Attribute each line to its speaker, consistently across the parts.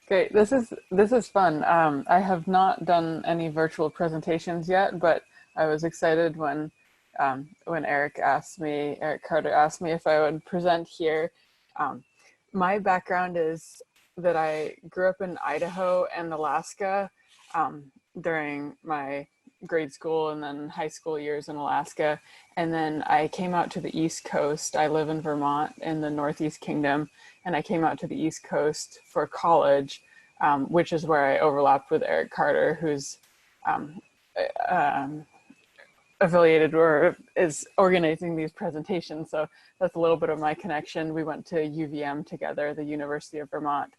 Speaker 1: Great. This is fun. I have not done any virtual presentations yet, but I was excited when Eric Carter asked me if I would present here. Um, my background is that I grew up in Idaho and Alaska during my grade school and then high school years in Alaska. And then I came out to the East Coast. I live in Vermont in the Northeast Kingdom, and I came out to the East Coast for college, which is where I overlapped with Eric Carter, who's um, um, affiliated or is organizing these presentations. So that's a little bit of my connection. We went to UVM together, the University of Vermont.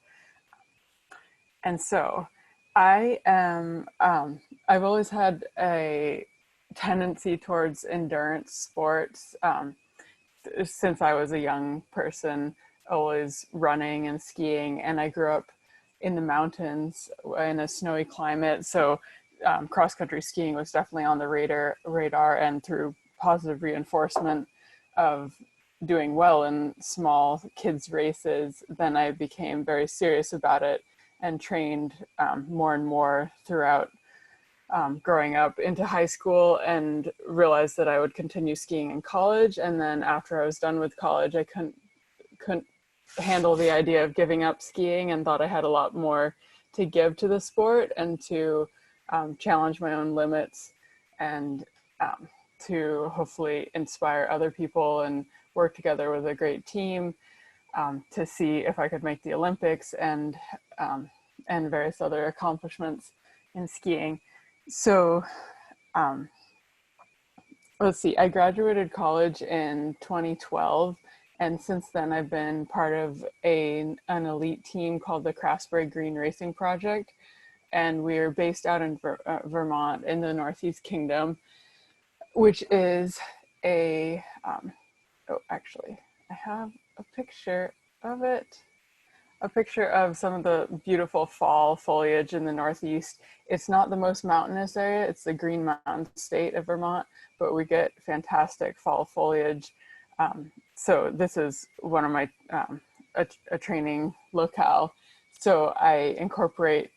Speaker 1: And so I've always had a tendency towards endurance sports since I was a young person, always running and skiing. And I grew up in the mountains in a snowy climate. So cross country skiing was definitely on the radar, and through positive reinforcement of doing well in small kids races, then I became very serious about it and trained more and more throughout growing up into high school, and realized that I would continue skiing in college. And then after I was done with college, I couldn't handle the idea of giving up skiing, and thought I had a lot more to give to the sport and to challenge my own limits, and to hopefully inspire other people and work together with a great team to see if I could make the Olympics and various other accomplishments in skiing. So let's see, I graduated college in 2012. And since then, I've been part of an elite team called the Craftsbury Green Racing Project. And we're based out in Vermont in the Northeast Kingdom, which is oh, actually, I have a picture of it. A picture of some of the beautiful fall foliage in the Northeast. It's not the most mountainous area, it's the Green Mountain State of Vermont, but we get fantastic fall foliage. So this is one of my, a training locale. So I incorporate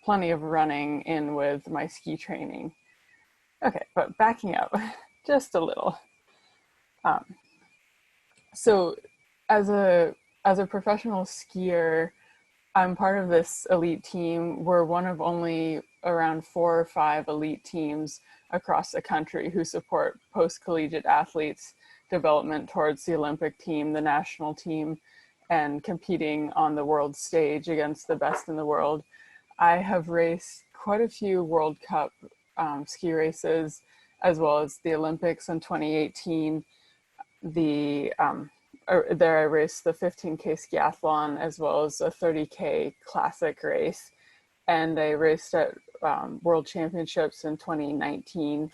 Speaker 1: plenty of running in with my ski training. Okay, but backing up just a little. So as a professional skier, I'm part of this elite team. We're one of only around 4 or 5 elite teams across the country who support post-collegiate athletes' development towards the Olympic team, the national team, and competing on the world stage against the best in the world. I have raced quite a few World Cup ski races, as well as the Olympics in 2018. There I raced the 15K skiathlon as well as a 30K classic race. And I raced at World Championships in 2019,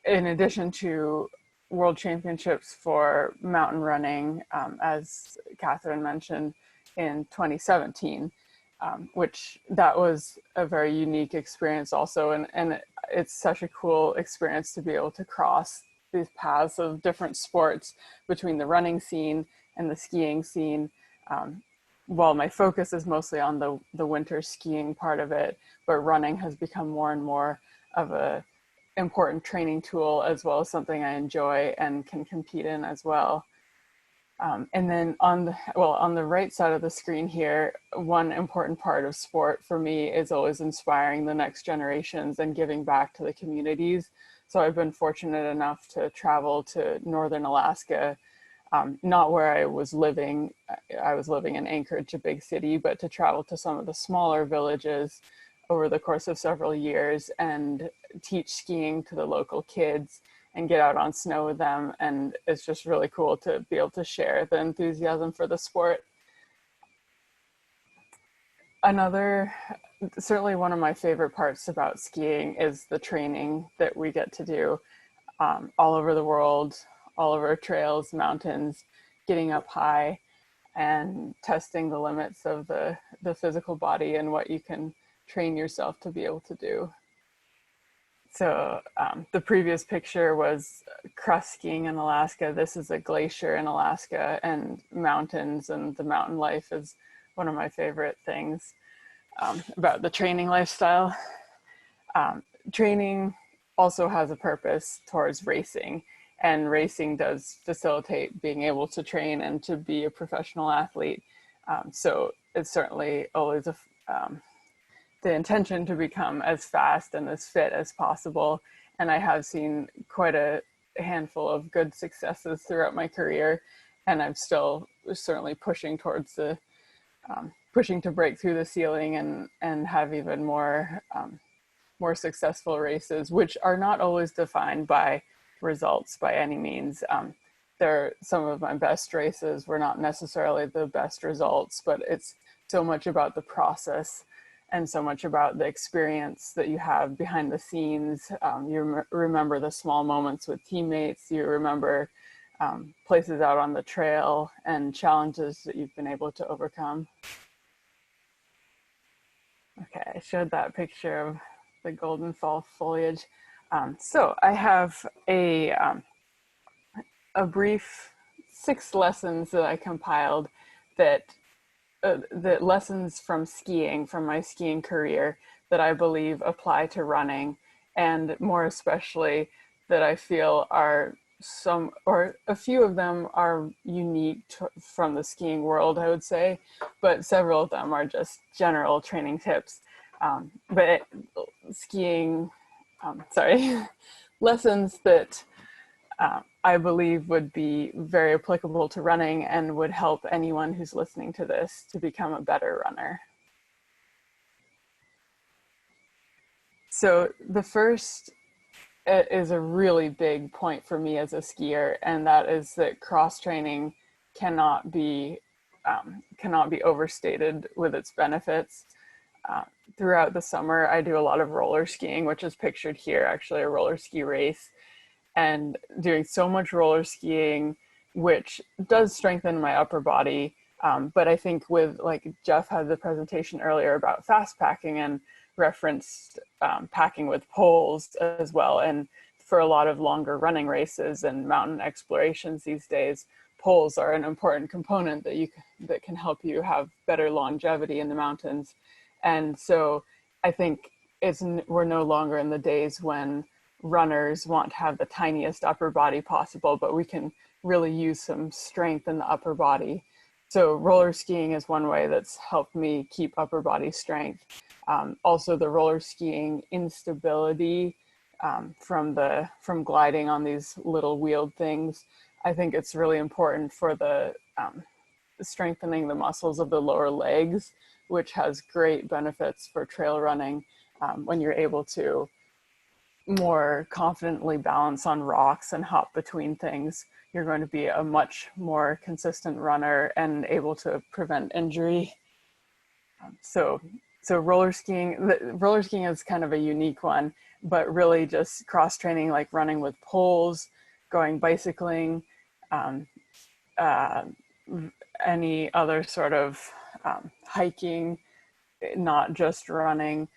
Speaker 1: in addition to World Championships for mountain running, as Catherine mentioned, in 2017, which that was a very unique experience also. And it's such a cool experience to be able to cross these paths of different sports between the running scene and the skiing scene. While my focus is mostly on the winter skiing part of it, but running has become more and more of a important training tool, as well as something I enjoy and can compete in as well. And then on the right side of the screen here, one important part of sport for me is always inspiring the next generations and giving back to the communities. So I've been fortunate enough to travel to northern Alaska, not where I was living. I was living in Anchorage, a big city, but to travel to some of the smaller villages over the course of several years and teach skiing to the local kids and get out on snow with them. And it's just really cool to be able to share the enthusiasm for the sport. Certainly one of my favorite parts about skiing is the training that we get to do all over the world, all over trails, mountains, getting up high and testing the limits of the physical body and what you can train yourself to be able to do. So the previous picture was cross skiing in Alaska. This is a glacier in Alaska, and mountains and the mountain life is one of my favorite things about the training lifestyle. Training also has a purpose towards racing, and racing does facilitate being able to train and to be a professional athlete. So it's certainly always the intention to become as fast and as fit as possible. And I have seen quite a handful of good successes throughout my career, and I'm still certainly pushing towards pushing to break through the ceiling and have even more successful races, which are not always defined by results by any means. Some of my best races were not necessarily the best results, but it's so much about the process and so much about the experience that you have behind the scenes. You remember the small moments with teammates. You remember places out on the trail and challenges that you've been able to overcome. Okay, I showed that picture of the golden fall foliage. So I have a brief 6 lessons that I compiled that lessons from skiing, from my skiing career, that I believe apply to running, and more especially that I feel are some, or a few of them are unique from the skiing world, I would say, but several of them are just general training tips. But skiing, lessons that I believe would be very applicable to running and would help anyone who's listening to this to become a better runner. So the first is a really big point for me as a skier, and that is that cross training cannot be overstated with its benefits. Throughout the summer, I do a lot of roller skiing, which is pictured here, actually a roller ski race, and doing so much roller skiing, which does strengthen my upper body. But I think with, like, Jeff had the presentation earlier about fast packing and referenced packing with poles as well. And for a lot of longer running races and mountain explorations these days, poles are an important component that can help you have better longevity in the mountains. And so I think we're no longer in the days when runners want to have the tiniest upper body possible, but we can really use some strength in the upper body. So roller skiing is one way that's helped me keep upper body strength. Also the roller skiing instability from gliding on these little wheeled things. I think it's really important for the strengthening the muscles of the lower legs, which has great benefits for trail running. When you're able to more confidently balance on rocks and hop between things, you're going to be a much more consistent runner and able to prevent injury. So roller skiing is kind of a unique one, but really just cross training, like running with poles, going bicycling, any other sort of hiking, not just running,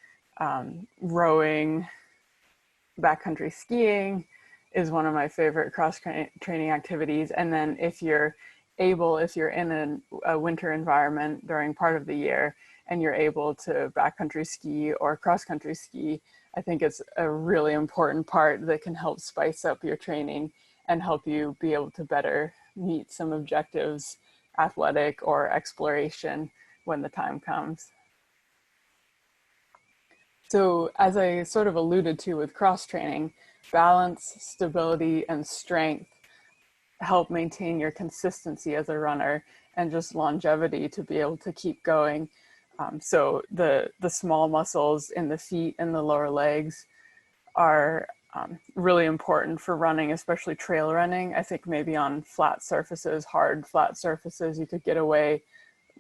Speaker 1: rowing, backcountry skiing is one of my favorite cross training activities. And then if you're in a winter environment during part of the year and you're able to backcountry ski or cross country ski, I think it's a really important part that can help spice up your training and help you be able to better meet some objectives, athletic or exploration, when the time comes. So as I sort of alluded to with cross training, balance, stability, and strength help maintain your consistency as a runner and just longevity to be able to keep going. So the small muscles in the feet and the lower legs are really important for running, especially trail running. I think maybe on flat surfaces, hard flat surfaces, you could get away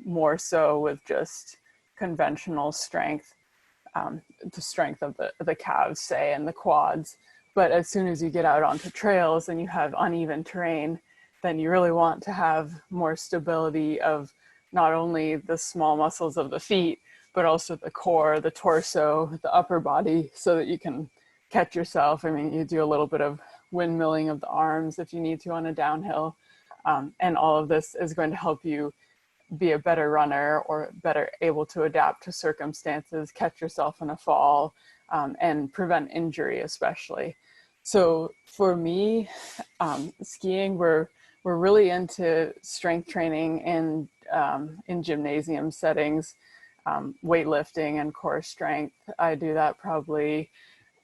Speaker 1: more so with just conventional strength, the strength of the calves, say, and the quads. But as soon as you get out onto trails and you have uneven terrain, then you really want to have more stability of not only the small muscles of the feet, but also the core, the torso, the upper body, so that you can catch yourself. I mean, you do a little bit of windmilling of the arms if you need to on a downhill. And all of this is going to help you be a better runner or better able to adapt to circumstances, catch yourself in a fall, and prevent injury especially. So for me, skiing, we're really into strength training in gymnasium settings, weightlifting and core strength. I do that probably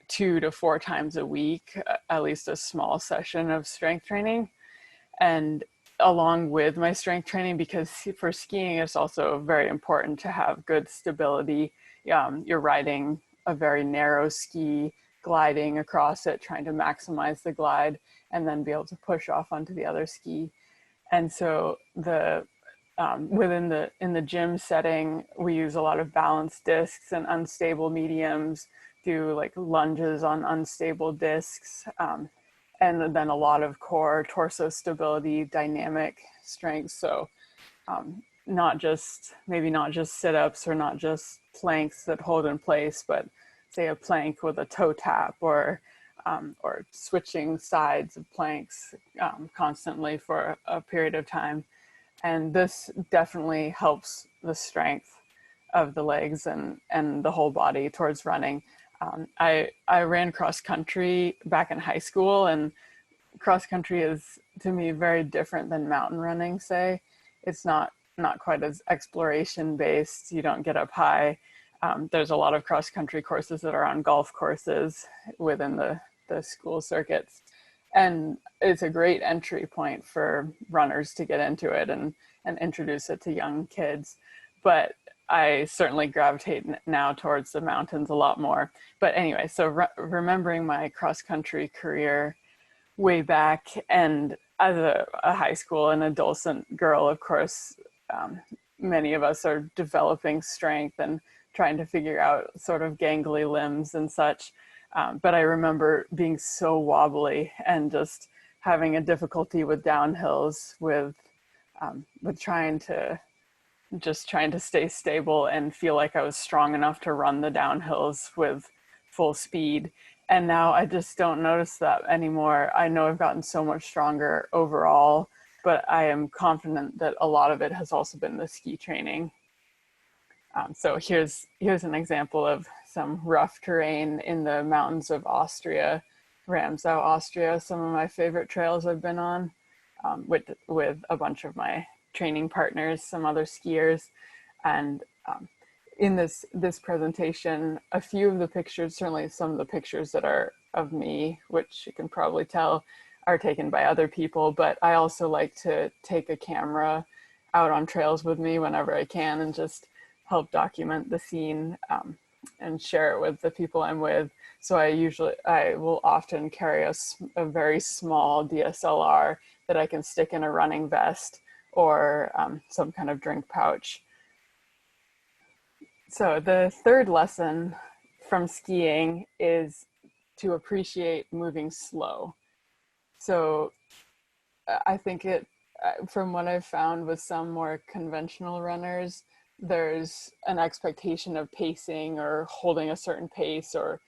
Speaker 1: 2 to 4 times a week, at least a small session of strength training. And along with my strength training, because for skiing, it's also very important to have good stability. You're riding a very narrow ski, gliding across it, trying to maximize the glide, and then be able to push off onto the other ski. And so in the gym setting, we use a lot of balanced discs and unstable mediums, do like lunges on unstable discs, and then a lot of core, torso stability, dynamic strength. So maybe not just sit-ups or not just planks that hold in place, but say a plank with a toe tap, or switching sides of planks constantly for a period of time. And this definitely helps the strength of the legs and the whole body towards running. I ran cross country back in high school, and cross country is to me very different than mountain running, say. It's not quite as exploration based. You don't get up high. There's a lot of cross country courses that are on golf courses within the school circuits. And it's a great entry point for runners to get into it and introduce it to young kids. But I certainly gravitate now towards the mountains a lot more. But anyway, so remembering my cross-country career way back, and as a high school and adolescent girl, of course, many of us are developing strength and trying to figure out sort of gangly limbs and such. But I remember being so wobbly and just having a difficulty with downhills, with trying to stay stable and feel like I was strong enough to run the downhills with full speed. And now I just don't notice that anymore. I know I've gotten so much stronger overall, but I am confident that a lot of it has also been the ski training. So here's an example of some rough terrain in the mountains of Austria, Ramsau, Austria, some of my favorite trails I've been on, with a bunch of my training partners, some other skiers. And in this presentation, a few of the pictures, certainly some of the pictures that are of me, which you can probably tell, are taken by other people, but I also like to take a camera out on trails with me whenever I can and just help document the scene and share it with the people I'm with. So I will often carry a very small DSLR that I can stick in a running vest or some kind of drink pouch. So the third lesson from skiing is to appreciate moving slow. So I think from what I've found with some more conventional runners, there's an expectation of pacing or holding a certain pace or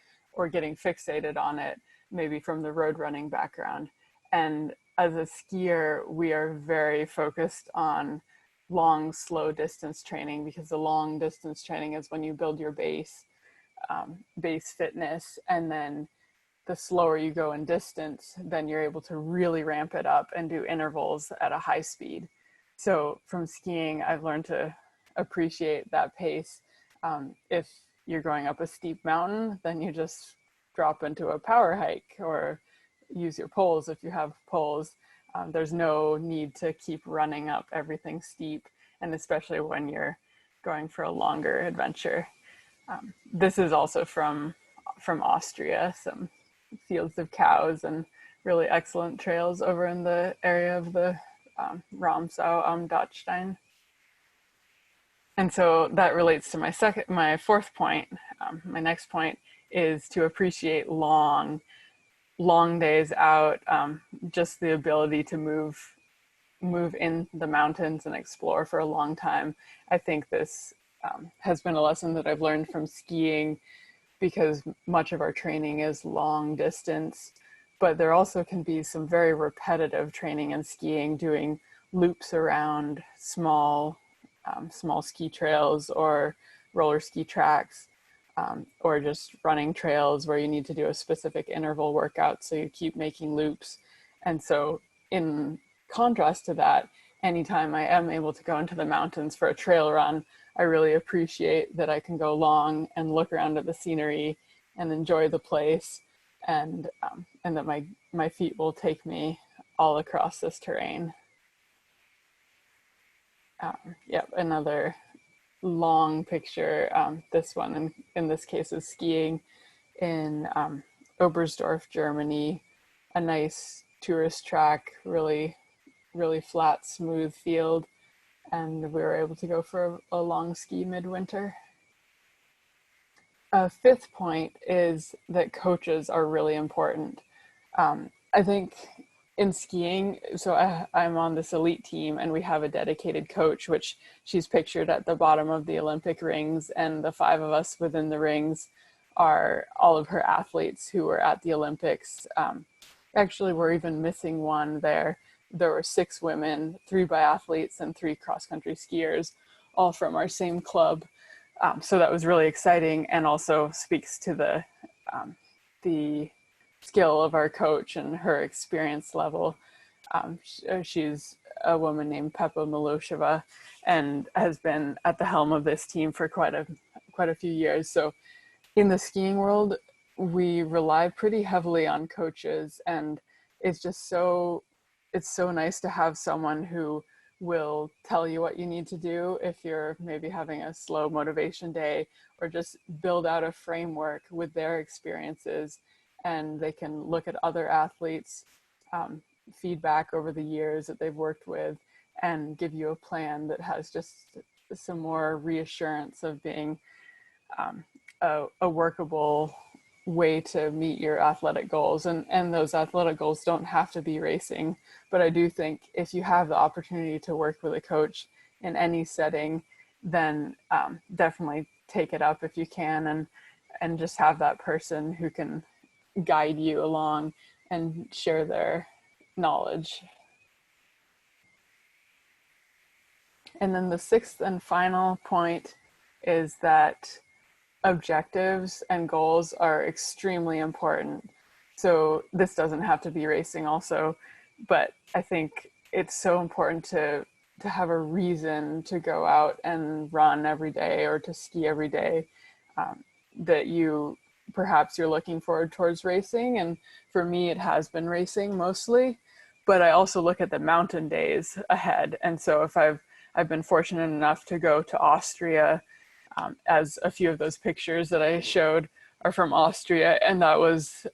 Speaker 1: getting fixated on it, maybe from the road running background. And as a skier, we are very focused on long, slow distance training, because the long distance training is when you build your base fitness, and then the slower you go in distance, then you're able to really ramp it up and do intervals at a high speed. So from skiing, I've learned to appreciate that pace. If you're going up a steep mountain, then you just drop into a power hike or use your poles if you have poles. There's no need to keep running up everything steep, and especially when you're going for a longer adventure. This is also from Austria, some fields of cows and really excellent trails over in the area of the Ramsau am Dachstein. And so that relates to my fourth point. My next point is to appreciate long days out, just the ability to move in the mountains and explore for a long time. I think this has been a lesson that I've learned from skiing, because much of our training is long distance, but there also can be some very repetitive training in skiing, doing loops around small small ski trails or roller ski tracks, or just running trails where you need to do a specific interval workout, so you keep making loops. And so in contrast to that, anytime I am able to go into the mountains for a trail run, I really appreciate that I can go long and look around at the scenery and enjoy the place, and that my feet will take me all across this terrain. Yep, another long picture. This one, in this case, is skiing in Oberstdorf, Germany. A nice tourist track, really, really flat, smooth field, and we were able to go for a long ski midwinter. A fifth point is that coaches are really important. I think in skiing, so I'm on this elite team and we have a dedicated coach, which she's pictured at the bottom of the Olympic rings, and the five of us within the rings are all of her athletes who were at the Olympics. Actually, we're even missing one there. There were 6 women, 3 biathletes and 3 cross-country skiers, all from our same club. So that was really exciting, and also speaks to the skill of our coach and her experience level. She's a woman named Pepa Milosheva and has been at the helm of this team for quite a few years. So in the skiing world, we rely pretty heavily on coaches, and it's so nice to have someone who will tell you what you need to do if you're maybe having a slow motivation day, or just build out a framework with their experiences, and they can look at other athletes' feedback over the years that they've worked with and give you a plan that has just some more reassurance of being a workable way to meet your athletic goals. And those athletic goals don't have to be racing, but I do think if you have the opportunity to work with a coach in any setting, then definitely take it up if you can, and just have that person who can guide you along and share their knowledge. And then the sixth and final point is that objectives and goals are extremely important. So this doesn't have to be racing also, but I think it's so important to have a reason to go out and run every day or to ski every day, that perhaps you're looking forward towards racing. And for me, it has been racing mostly, but I also look at the mountain days ahead. And so if I've been fortunate enough to go to Austria, as a few of those pictures that I showed are from Austria, and that was,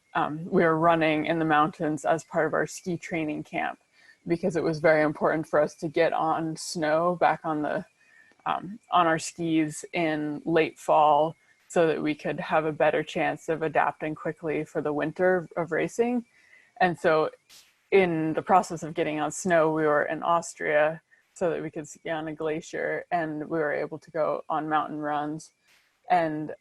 Speaker 1: we were running in the mountains as part of our ski training camp, because it was very important for us to get on snow back on our skis in late fall, so that we could have a better chance of adapting quickly for the winter of racing. And so in the process of getting on snow, we were in Austria so that we could ski on a glacier, and we were able to go on mountain runs. And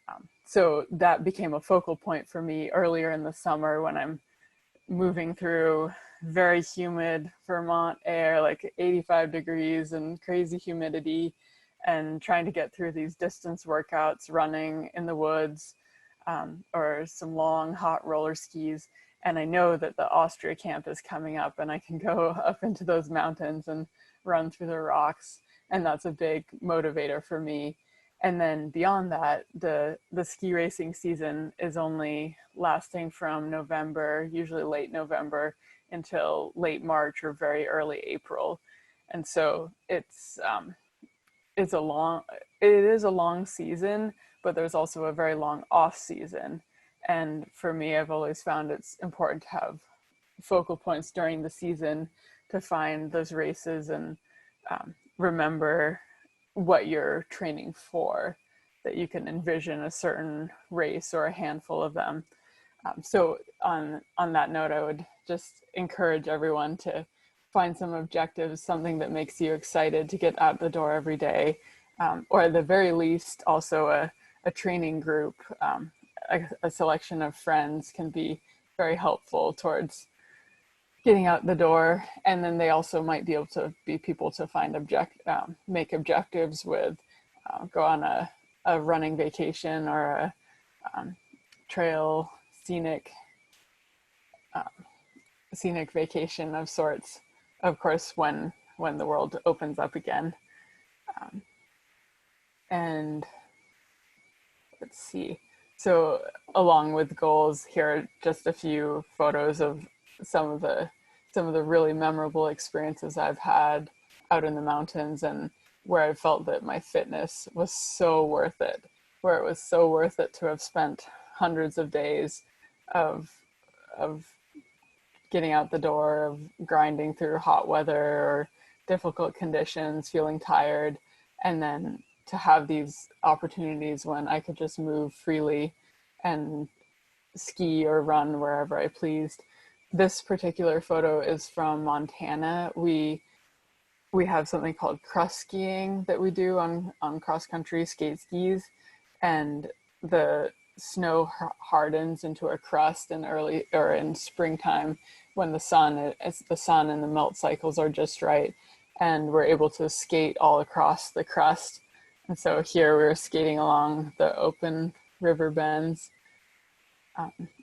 Speaker 1: so that became a focal point for me earlier in the summer, when I'm moving through very humid Vermont air, like 85 degrees and crazy humidity, and trying to get through these distance workouts, running in the woods, or some long hot roller skis. And I know that the Austria camp is coming up, and I can go up into those mountains and run through the rocks. And that's a big motivator for me. And then beyond that, the ski racing season is only lasting from November, usually late November, until late March or very early April. And so it is a long season, but there's also a very long off season. And for me, I've always found it's important to have focal points during the season to find those races and remember what you're training for, that you can envision a certain race or a handful of them. So on that note, I would just encourage everyone to find some objectives, something that makes you excited to get out the door every day, or at the very least, also a training group, a selection of friends can be very helpful towards getting out the door. And then they also might be able to be people to find make objectives with, go on a running vacation or a trail scenic scenic vacation of sorts, of course, when the world opens up again. And let's see. So along with goals, here are just a few photos of some of the really memorable experiences I've had out in the mountains, and where I felt that my fitness was so worth it, where it was so worth it to have spent hundreds of days of getting out the door, of grinding through hot weather or difficult conditions, feeling tired, and then to have these opportunities when I could just move freely and ski or run wherever I pleased. This particular photo is from Montana. We have something called crust skiing that we do on cross country skate skis, and the snow hardens into a crust in springtime when the sun and the melt cycles are just right, and we're able to skate all across the crust. And so here we're skating along the open river bends.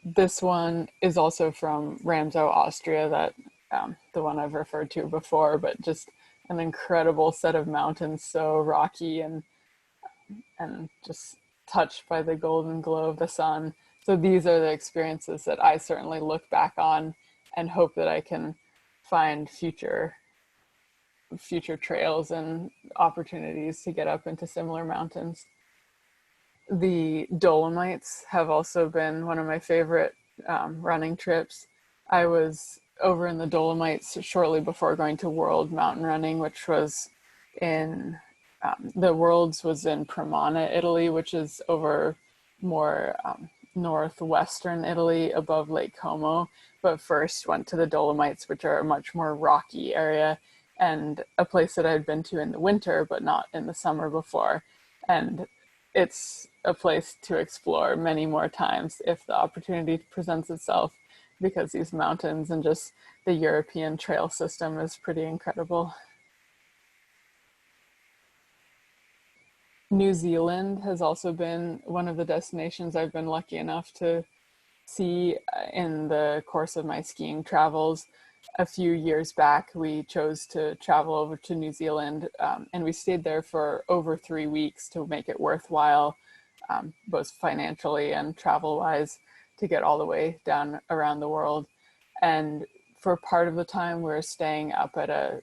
Speaker 1: This one is also from Ramsau, Austria, that the one I've referred to before, but just an incredible set of mountains, so rocky and just touched by the golden glow of the sun. So these are the experiences that I certainly look back on and hope that I can find future trails and opportunities to get up into similar mountains. The Dolomites have also been one of my favorite running trips. I was over in the Dolomites shortly before going to World Mountain Running, which was in the Worlds was in Cremona, Italy, which is over more northwestern Italy above Lake Como, but first went to the Dolomites, which are a much more rocky area and a place that I'd been to in the winter, but not in the summer before. And it's a place to explore many more times if the opportunity presents itself, because these mountains and just the European trail system is pretty incredible. New Zealand has also been one of the destinations I've been lucky enough to see in the course of my skiing travels. A few years back, we chose to travel over to New Zealand, and we stayed there for over 3 weeks to make it worthwhile, both financially and travel-wise, to get all the way down around the world. And for part of the time, we were staying up at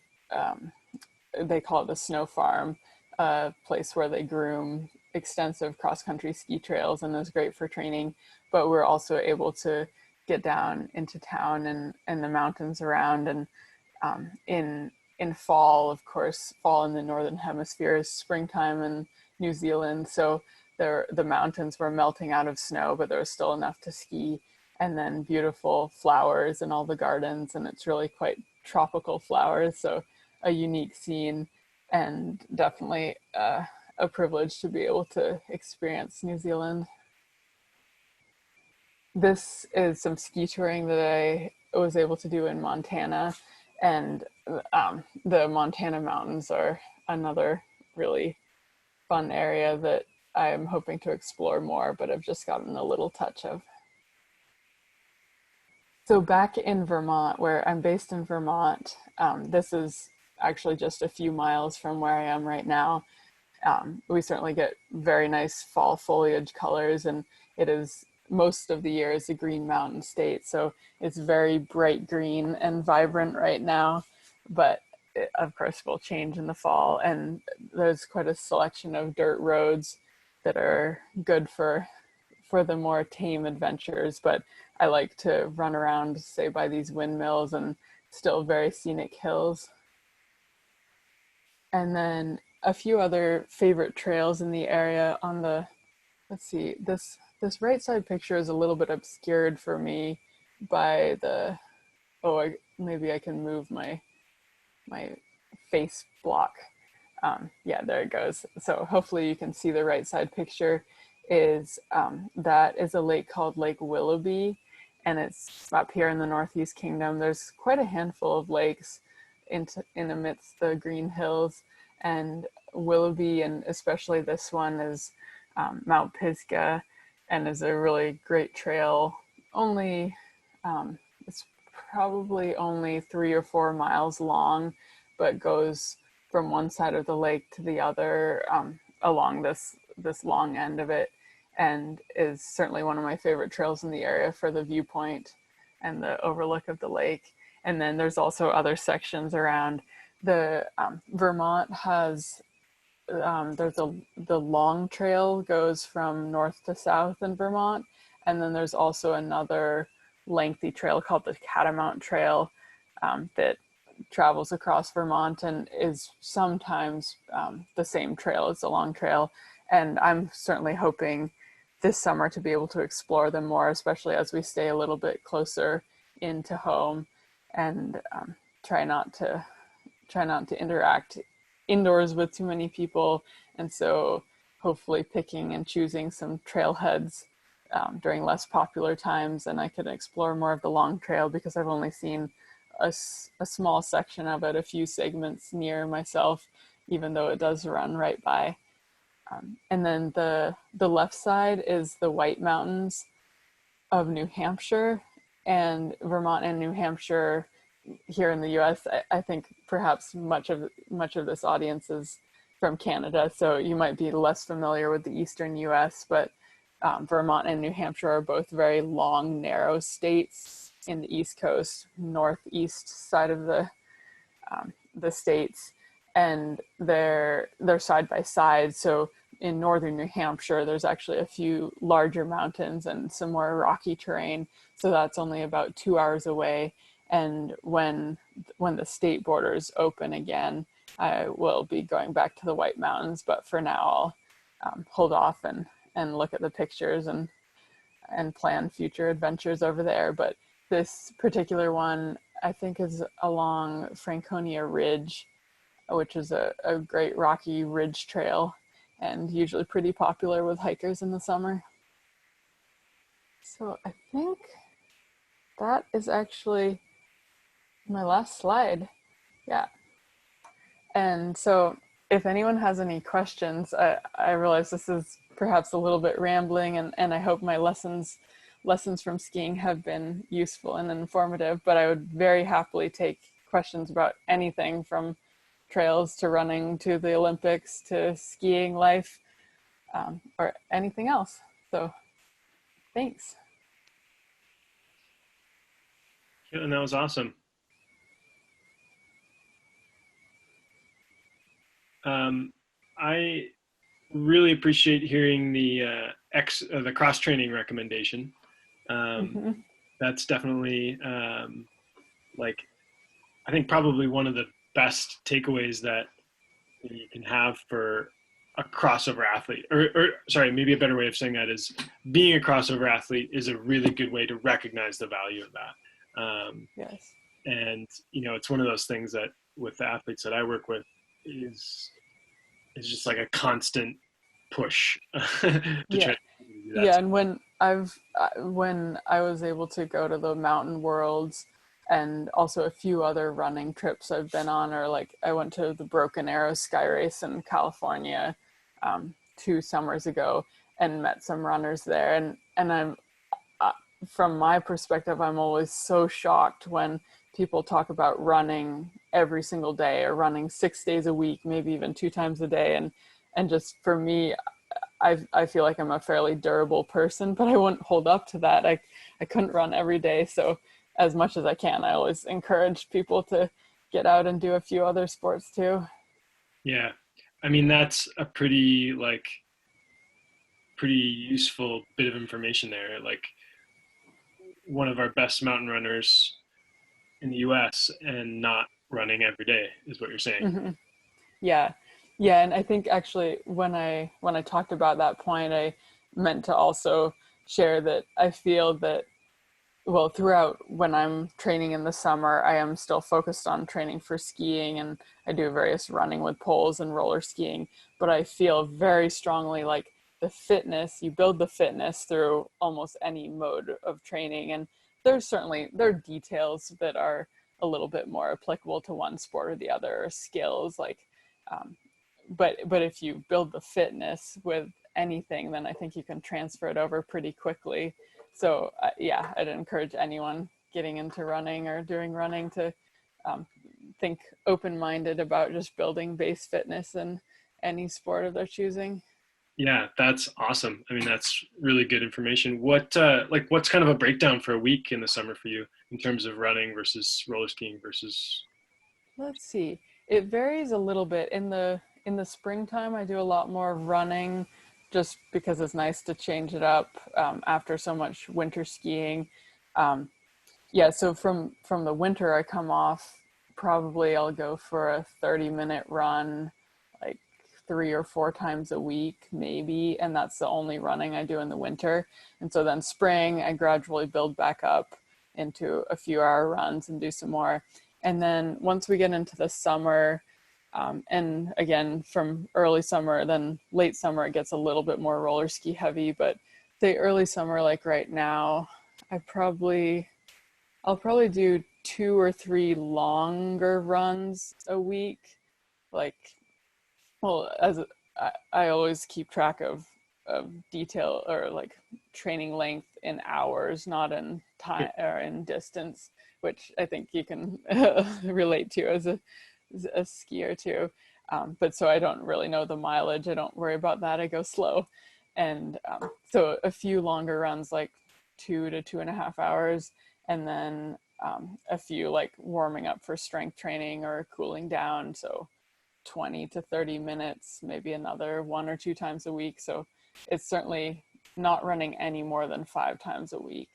Speaker 1: they call it the snow farm, a place where they groom extensive cross-country ski trails, and is great for training. But we're also able to get down into town and the mountains around. And in fall, of course, fall in the northern hemisphere is springtime in New Zealand, so the mountains were melting out of snow, but there was still enough to ski. And then beautiful flowers in all the gardens, and it's really quite tropical flowers, so a unique scene, and definitely a privilege to be able to experience New Zealand. This is some ski touring that I was able to do in Montana, and the Montana mountains are another really fun area that I'm hoping to explore more, but I've just gotten a little touch of. So back in Vermont, where I'm based in Vermont, this is actually just a few miles from where I am right now. We certainly get very nice fall foliage colors, and it is most of the year is a Green Mountain state, so it's very bright green and vibrant right now, but it, of course, will change in the fall. And there's quite a selection of dirt roads that are good for the more tame adventures, but I like to run around, say, by these windmills and still very scenic hills. And then a few other favorite trails in the area on the, let's see, this right side picture is a little bit obscured for me by the, maybe I can move my face block. Yeah, there it goes. So hopefully you can see the right side picture is, that is a lake called Lake Willoughby. and it's up here in the Northeast Kingdom. There's quite a handful of lakes in amidst the green hills, and Willoughby, and especially this one, is Mount Pisgah, and is a really great trail. Only it's probably only 3 or 4 miles long, but goes from one side of the lake to the other along this long end of it, and is certainly one of my favorite trails in the area for the viewpoint and the overlook of the lake. And then there's also other sections around. The Vermont has the long trail goes from north to south in Vermont, and then there's also another lengthy trail called the Catamount Trail that travels across Vermont and is sometimes the same trail as the long trail. And I'm certainly hoping this summer to be able to explore them more, especially as we stay a little bit closer into home, and try not to interact indoors with too many people. And so hopefully picking and choosing some trailheads during less popular times, and I can explore more of the long trail because I've only seen a small section of it, a few segments near myself, even though it does run right by. And then the left side is the White Mountains of New Hampshire, and Vermont and New Hampshire here in the US. I think perhaps much of this audience is from Canada, so you might be less familiar with the Eastern US, but Vermont and New Hampshire are both very long, narrow states in the East Coast, northeast side of the states, and they're side by side. So in northern New Hampshire, there's actually a few larger mountains and some more rocky terrain. So that's only about 2 hours away. And when the state borders open again, I will be going back to the White Mountains. But for now, I'll hold off and look at the pictures and plan future adventures over there. But this particular one, I think, is along Franconia Ridge, which is a great rocky ridge trail and usually pretty popular with hikers in the summer. So I think that is actually my last slide. Yeah. And so if anyone has any questions, I realize this is perhaps a little bit rambling, and I hope my lessons from skiing have been useful and informative, but I would very happily take questions about anything from trails to running to the Olympics to skiing life, or anything else. So thanks.
Speaker 2: Yeah, and that was awesome. I really appreciate hearing the cross training recommendation. That's definitely I think probably one of the best takeaways that you can have for a crossover athlete, or sorry, maybe a better way of saying that is being a crossover athlete is a really good way to recognize the value of that.
Speaker 1: Yes.
Speaker 2: And, it's one of those things that with the athletes that I work with is just like a constant push to try to do that.
Speaker 1: Yeah. And when I was able to go to the Mountain Worlds and also a few other running trips I've been on, or like I went to the Broken Arrow Sky Race in California 2 summers ago and met some runners there. And I'm from my perspective, I'm always so shocked when people talk about running every single day or running 6 days a week, maybe even 2 times a day. And just for me, I feel like I'm a fairly durable person, but I wouldn't hold up to that. I couldn't run every day. So as much as I can, I always encourage people to get out and do a few other sports too.
Speaker 2: Yeah. I mean, that's a pretty useful bit of information there. Like, one of our best mountain runners in the US and not running every day is what you're saying.
Speaker 1: Mm-hmm. Yeah. And I think actually when I talked about that point, I meant to also share that I feel that, well, throughout when I'm training in the summer, I am still focused on training for skiing, and I do various running with poles and roller skiing, but I feel very strongly like the fitness, you build the fitness through almost any mode of training. And there are details that are a little bit more applicable to one sport or the other, or skills like, but if you build the fitness with anything, then I think you can transfer it over pretty quickly. So yeah, I'd encourage anyone getting into running or doing running to think open-minded about just building base fitness in any sport of their choosing.
Speaker 2: Yeah, that's awesome. I mean, that's really good information. What's kind of a breakdown for a week in the summer for you in terms of running versus roller skiing versus?
Speaker 1: Let's see. It varies a little bit. In the springtime, I do a lot more running, just because it's nice to change it up after so much winter skiing. Um, yeah, so from the winter, I come off. Probably I'll go for a 30-minute run, like 3 or 4 times a week, maybe, and that's the only running I do in the winter. And so then spring, I gradually build back up into a few hour runs and do some more. And then once we get into the summer, and again, from early summer, then late summer, it gets a little bit more roller ski heavy. But say early summer, like right now, I'll probably do 2 or 3 longer runs a week. Like, well, I always keep track of detail, or like training length in hours, not in time or in distance, which I think you can relate to as a skier too. But so I don't really know the mileage. I don't worry about that. I go slow. And so a few longer runs, like 2 to 2.5 hours, and then a few like warming up for strength training or cooling down. So 20 to 30 minutes, maybe another 1 or 2 times a week. So it's certainly not running any more than 5 times a week.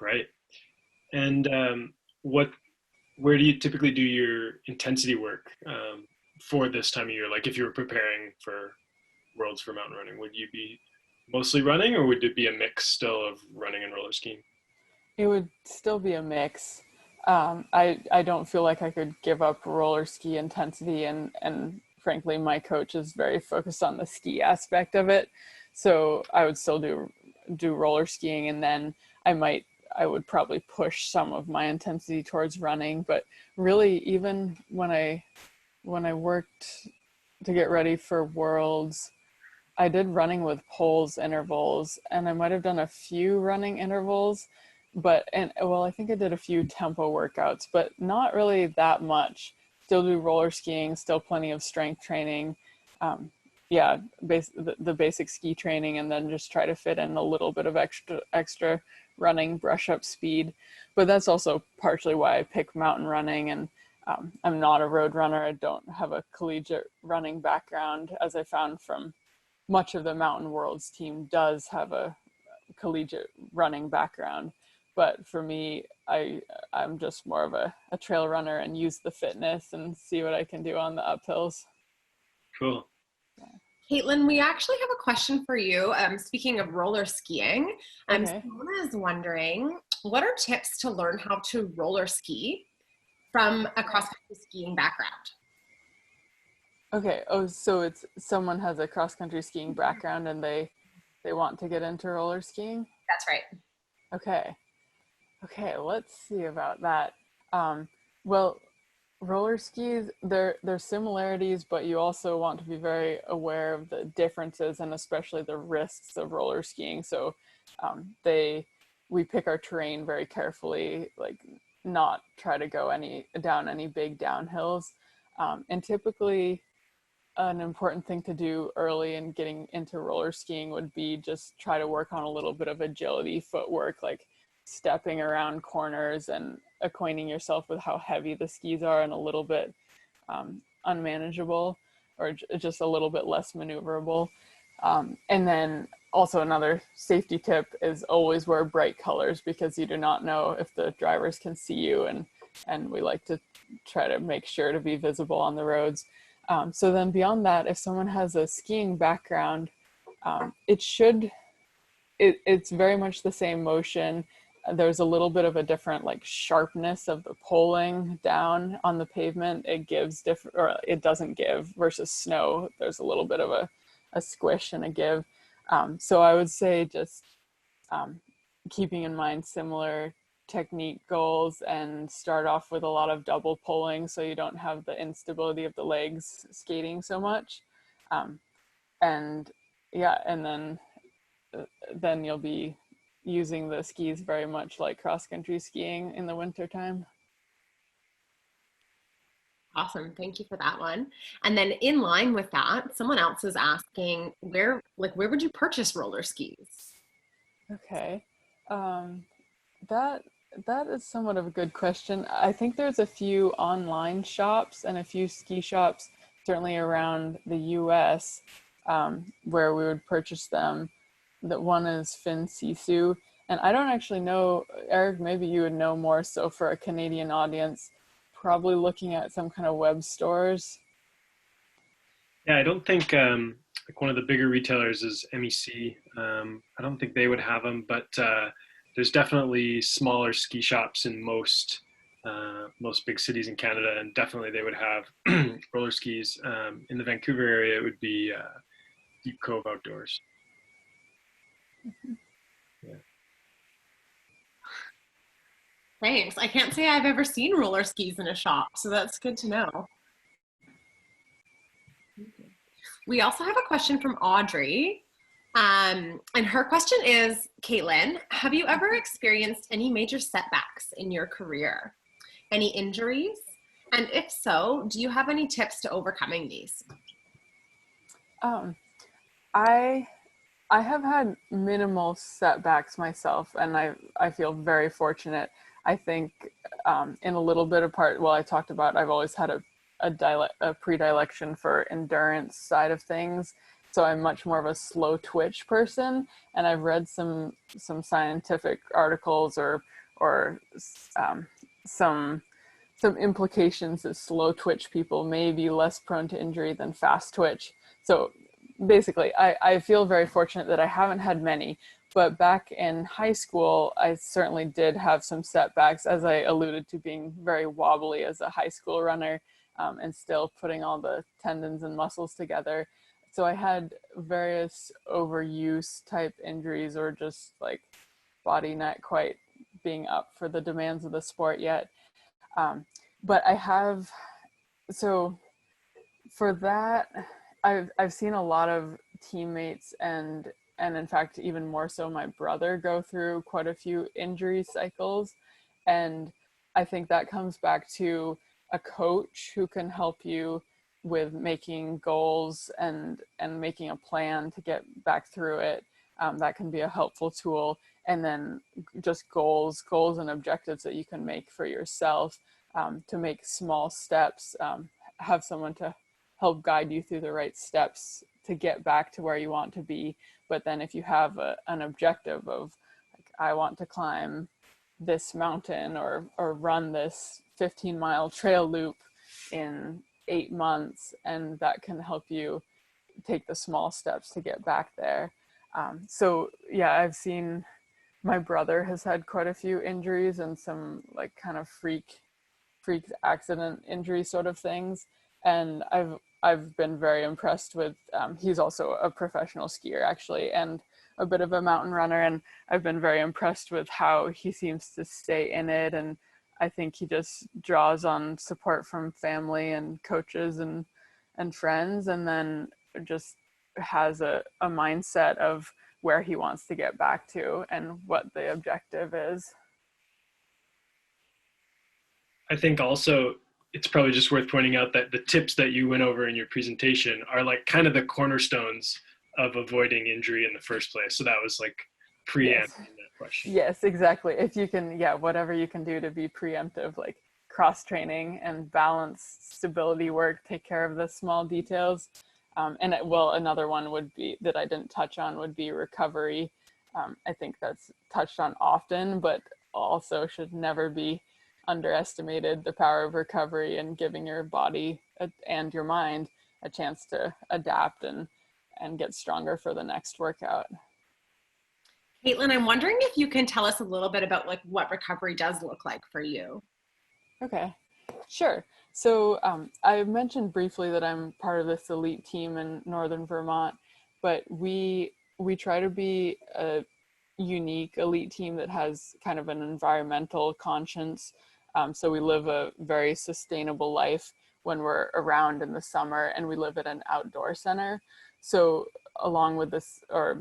Speaker 2: Right. And what where do you typically do your intensity work for this time of year? Like if you were preparing for Worlds for mountain running, would you be mostly running, or would it be a mix still of running and roller skiing?
Speaker 1: It would still be a mix. I don't feel like I could give up roller ski intensity, and frankly, my coach is very focused on the ski aspect of it. So I would still do roller skiing, and then I would probably push some of my intensity towards running. But really, even when I worked to get ready for Worlds, I did running with poles intervals, and I might have done a few running intervals, but and well, I think I did a few tempo workouts, but not really that much. Still do roller skiing, still plenty of strength training. Um, yeah, the basic ski training, and then just try to fit in a little bit of extra running, brush up speed. But that's also partially why I pick mountain running, and I'm not a road runner. I don't have a collegiate running background, as I found from much of the Mountain Worlds team does have a collegiate running background. But for me, I'm just more of a trail runner and use the fitness and see what I can do on the uphills.
Speaker 2: Cool.
Speaker 3: Caitlin, we actually have a question for you. Speaking of roller skiing,
Speaker 1: Okay.
Speaker 3: Simona is wondering, what are tips to learn how to roller ski from a cross-country skiing background?
Speaker 1: Okay. Oh, so it's someone has a cross country skiing background and they want to get into roller skiing.
Speaker 3: That's right.
Speaker 1: Okay. Okay. Let's see about that. Um, well, roller skis, there's similarities, but you also want to be very aware of the differences and especially the risks of roller skiing. So they we pick our terrain very carefully, like not try to go down any big downhills. And typically an important thing to do early in getting into roller skiing would be just try to work on a little bit of agility footwork, like stepping around corners and acquainting yourself with how heavy the skis are and a little bit unmanageable, or just a little bit less maneuverable. And then also another safety tip is always wear bright colors, because you do not know if the drivers can see you, and we like to try to make sure to be visible on the roads. So then beyond that, if someone has a skiing background, it's very much the same motion. There's a little bit of a different like sharpness of the poling down on the pavement. It gives different, or it doesn't give, versus snow. There's a little bit of a squish and a give. So I would say just keeping in mind similar technique goals and start off with a lot of double pulling so you don't have the instability of the legs skating so much. And yeah, and then you'll be using the skis very much like cross-country skiing in the wintertime.
Speaker 3: Awesome. Thank you for that one. And then in line with that, someone else is asking where would you purchase roller skis?
Speaker 1: Okay. That that is somewhat of a good question. I think there's a few online shops and a few ski shops, certainly around the US, where we would purchase them. That one is Fin Sisu. And I don't actually know, Eric, maybe you would know more. So for a Canadian audience, probably looking at some kind of web stores.
Speaker 2: Yeah, I don't think like one of the bigger retailers is MEC. I don't think they would have them, but there's definitely smaller ski shops in most big cities in Canada, and definitely they would have roller skis. In the Vancouver area, it would be Deep Cove Outdoors. Yeah.
Speaker 3: Thanks. I can't say I've ever seen roller skis in a shop, so that's good to know. We also have a question from Audrey. And her question is, Caitlin, have you ever experienced any major setbacks in your career? Any injuries? And if so, do you have any tips to overcoming these?
Speaker 1: I I have had minimal setbacks myself, and I feel very fortunate. I think in a little bit of part, well, I talked about I've always had a predilection for endurance side of things, so I'm much more of a slow twitch person. And I've read some scientific articles or some implications that slow twitch people may be less prone to injury than fast twitch. So basically, I feel very fortunate that I haven't had many. But back in high school, I certainly did have some setbacks, as I alluded to being very wobbly as a high school runner, and still putting all the tendons and muscles together. So I had various overuse type injuries, or just like body not quite being up for the demands of the sport yet. But I have, so for that, I've seen a lot of teammates and in fact even more so my brother go through quite a few injury cycles, and I think that comes back to a coach who can help you with making goals and making a plan to get back through it. That can be a helpful tool. And then just goals and objectives that you can make for yourself, to make small steps, have someone to help guide you through the right steps to get back to where you want to be. But then if you have an objective of, like, I want to climb this mountain or run this 15-mile trail loop in 8 months, and that can help you take the small steps to get back there. So yeah, I've seen my brother has had quite a few injuries and some like kind of freak accident injury sort of things. And I've been very impressed with, he's also a professional skier actually, and a bit of a mountain runner. And I've been very impressed with how he seems to stay in it. And I think he just draws on support from family and coaches and friends, and then just has a mindset of where he wants to get back to and what the objective is.
Speaker 2: I think also it's probably just worth pointing out that the tips that you went over in your presentation are like kind of the cornerstones of avoiding injury in the first place. So that was like preempting that question.
Speaker 1: Yes, exactly. If you can, yeah, whatever you can do to be preemptive, like cross training and balance stability work, take care of the small details. Another one would be that I didn't touch on would be recovery. I think that's touched on often, but also should never be underestimated, the power of recovery and giving your body and your mind a chance to adapt and get stronger for the next workout.
Speaker 3: Caitlin, I'm wondering if you can tell us a little bit about like what recovery does look like for you.
Speaker 1: Okay, sure. So I mentioned briefly that I'm part of this elite team in Northern Vermont, but we try to be unique elite team that has kind of an environmental conscience. So we live a very sustainable life when we're around in the summer, and we live at an outdoor center. So along with this, or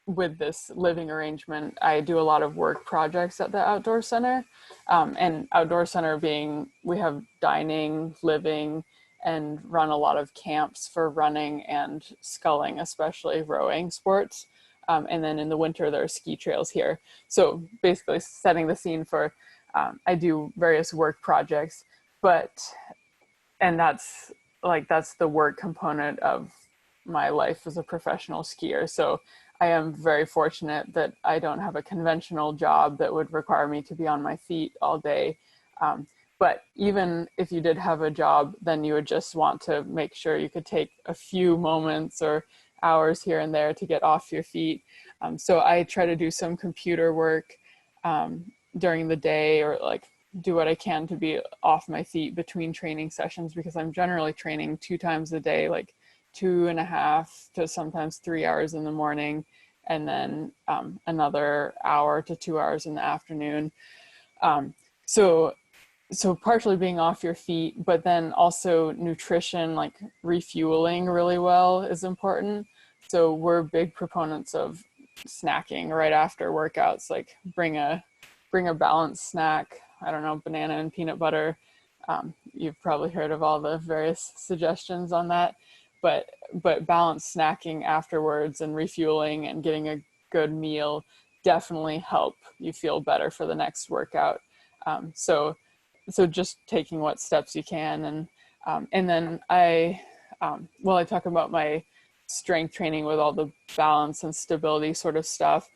Speaker 1: with this living arrangement, I do a lot of work projects at the outdoor center. And outdoor center being, we have dining, living, and run a lot of camps for running and sculling, especially rowing sports. And then in the winter, there are ski trails here. So basically setting the scene for, I do various work projects, and that's the work component of my life as a professional skier. So I am very fortunate that I don't have a conventional job that would require me to be on my feet all day. But even if you did have a job, then you would just want to make sure you could take a few moments or hours here and there to get off your feet. So I try to do some computer work during the day, or like do what I can to be off my feet between training sessions, because I'm generally training 2 times a day, like 2.5 to sometimes 3 hours in the morning, and then another hour to 2 hours in the afternoon. So partially being off your feet, but then also nutrition, like refueling really well is important. So we're big proponents of snacking right after workouts, like bring a balanced snack. I don't know, banana and peanut butter. You've probably heard of all the various suggestions on that, but balanced snacking afterwards and refueling and getting a good meal definitely help you feel better for the next workout. So just taking what steps you can, and then I talk about my strength training with all the balance and stability sort of stuff.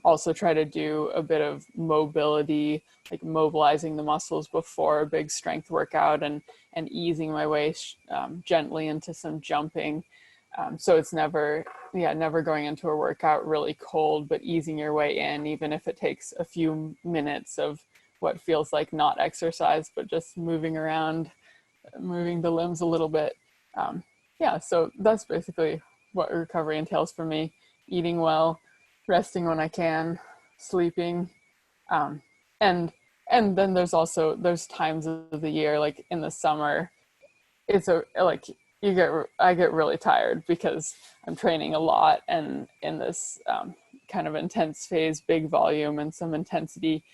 Speaker 1: Also try to do a bit of mobility, like mobilizing the muscles before a big strength workout, and easing my way gently into some jumping. So it's never going into a workout really cold, but easing your way in, even if it takes a few minutes of what feels like not exercise, but just moving around, moving the limbs a little bit. So that's basically what recovery entails for me: eating well, resting when I can, sleeping. And then there's times of the year, like in the summer, I get really tired because I'm training a lot and in this kind of intense phase, big volume and some intensity.